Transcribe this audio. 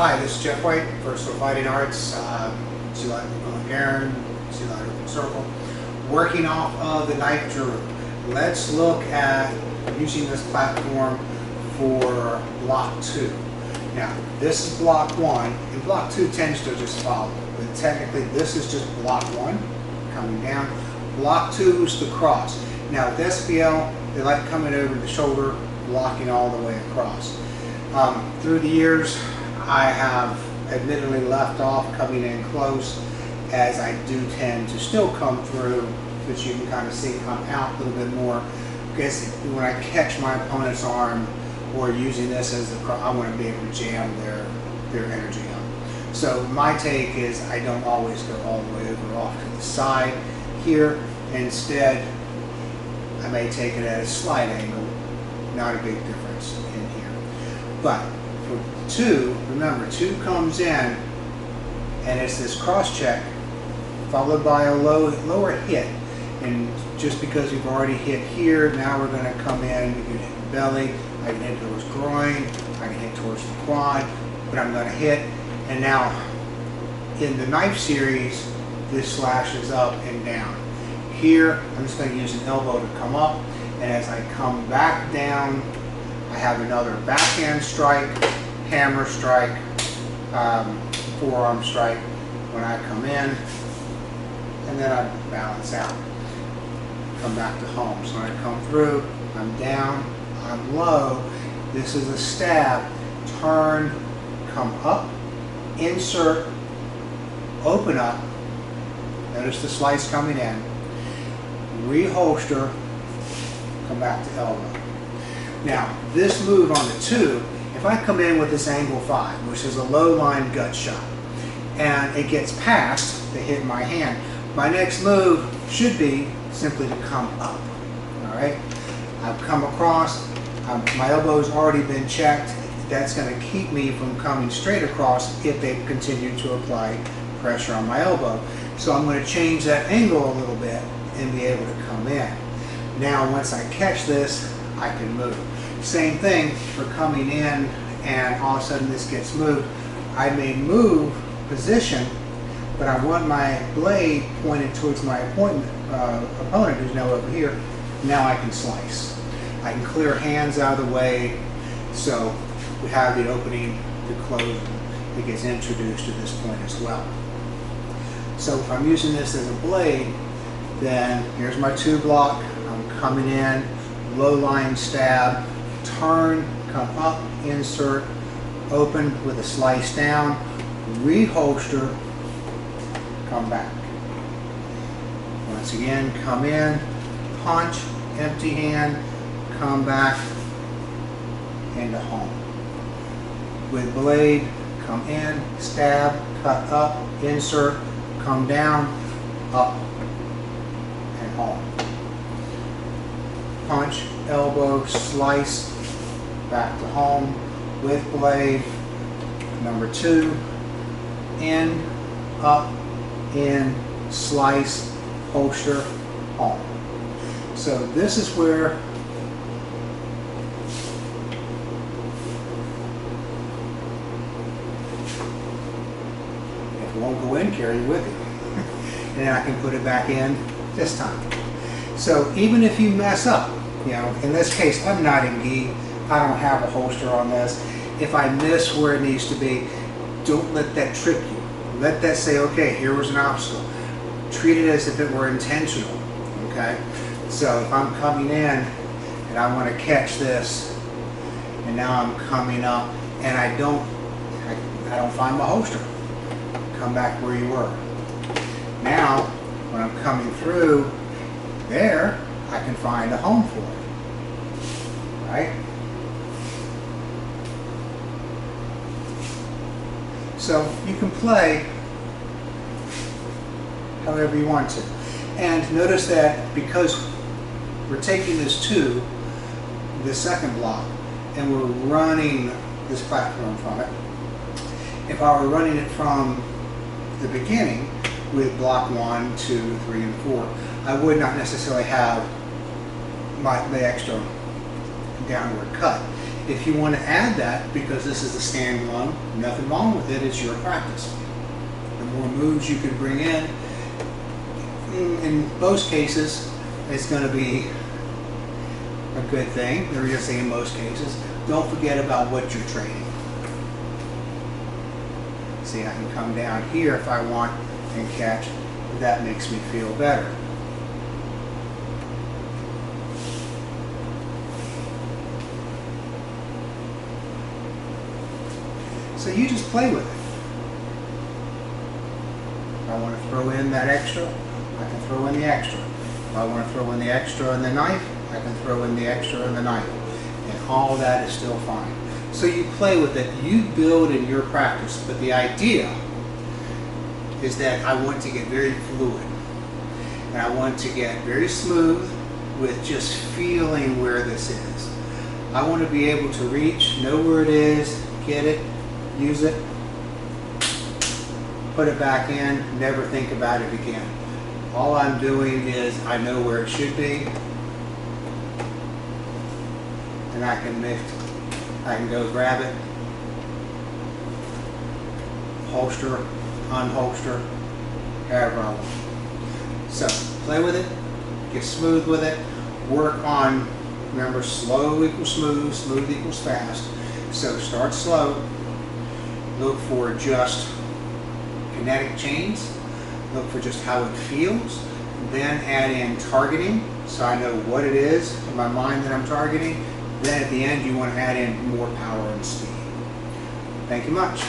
Hi, this is Jeff White, VersatileFightingArts, Silat Garen, Silat Open Circle, working off of the Knife Djuru. Let's look at using this platform for block 2. Now, this is block 1, and block 2 tends to just follow, but technically this is just block 1 coming down. Block 2 is the cross. Now with SBL, they like coming over the shoulder, blocking all the way across. Through the years, I have admittedly left off coming in close, as I do tend to still come through, but you can kind of see come out a little bit more, because when I catch my opponent's arm or using this as the I want to be able to jam their energy up. So my take is I don't always go all the way over off to the side here. Instead, I may take it at a slight angle, not a big difference in here. But for 2, remember 2 comes in and it's this cross check followed by a lower hit. And just because we've already hit here, now we're going to come in, we can hit the belly, I can hit towards groin, I can hit towards the quad, but I'm going to hit. And now in the knife series, this slashes up and down. Here, I'm just going to use an elbow to come up, and as I come back down, I have another backhand strike, hammer strike, forearm strike when I come in, and then I balance out. Come back to home. So when I come through, I'm down, I'm low. This is a stab, turn, come up, insert, open up. Notice the slice coming in. Reholster, come back to elbow. Now, this move on the 2, if I come in with this angle 5, which is a low line gut shot, and it gets past to hit my hand, my next move should be simply to come up. All right, I've come across, my elbow's already been checked. That's going to keep me from coming straight across if they continue to apply pressure on my elbow. So I'm going to change that angle a little bit and be able to come in. Now once I catch this, I can move. Same thing for coming in and all of a sudden this gets moved. I may move position, but I want my blade pointed towards my opponent who's now over here. Now I can slice. I can clear hands out of the way, so we have the opening, the closing that gets introduced at this point as well. So if I'm using this as a blade, then here's my 2 block. I'm coming in, low line stab, turn, come up, insert, open with a slice down, reholster, come back. Once again, come in, punch, empty hand, come back into home. With blade, come in, stab, cut up, insert, come down, up, and home. Punch, elbow, slice, back to home with blade. Number 2, in, up, in, slice, holster, home. So this is where if it won't go in, carry it with you. And then I can put it back in this time. So even if you mess up, you know, in this case I'm not in gi, I don't have a holster on this. If I miss where it needs to be, don't let that trip you. Let that say, okay, here was an obstacle. Treat it as if it were intentional, okay? So if I'm coming in and I want to catch this, and now I'm coming up and I don't find my holster. Come back where you were. Now, when I'm coming through there, I can find a home for it, right? So you can play however you want to. And notice that because we're taking this to the second block and we're running this platform from it, if I were running it from the beginning with block 1, 2, 3, and 4, I would not necessarily have the extra downward cut. If you want to add that, because this is a standalone, nothing wrong with it, it's your practice. The more moves you can bring in most cases, it's going to be a good thing. They're just saying in most cases. Don't forget about what you're training. See, I can come down here if I want and catch. That makes me feel better. So you just play with it. If I want to throw in that extra, I can throw in the extra. If I want to throw in the extra in the knife, I can throw in the extra in the knife. And all that is still fine. So you play with it, you build in your practice, but the idea is that I want to get very fluid. And I want to get very smooth with just feeling where this is. I want to be able to reach, know where it is, get it, use it, put it back in, never think about it again. All I'm doing is I know where it should be, and I can go grab it, holster, unholster, however I want. So play with it, get smooth with it, work on, remember, slow equals smooth, smooth equals fast. So start slow, look for just kinetic chains, look for just how it feels, then add in targeting so I know what it is in my mind that I'm targeting. Then at the end you want to add in more power and speed. Thank you much.